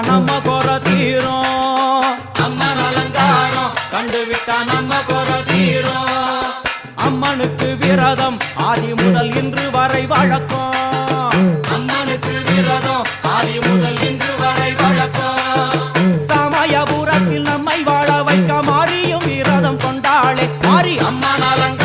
நம்ம குறை தீரும். அம்மன் அலங்காரம் கண்டுவிட்டா நம்ம குறை தீரும். அம்மனுக்கு விரதம் ஆதி முதல் இன்று வரை வழக்கம். அம்மனுக்கு விரதம் ஆதி முதல் இன்று வரை வழக்கம். சமயபுரத்தில் நம்மை வாழ வைக்க மாறியும் விரதம் கொண்டாளே மாறி அம்மன் அலங்காரம்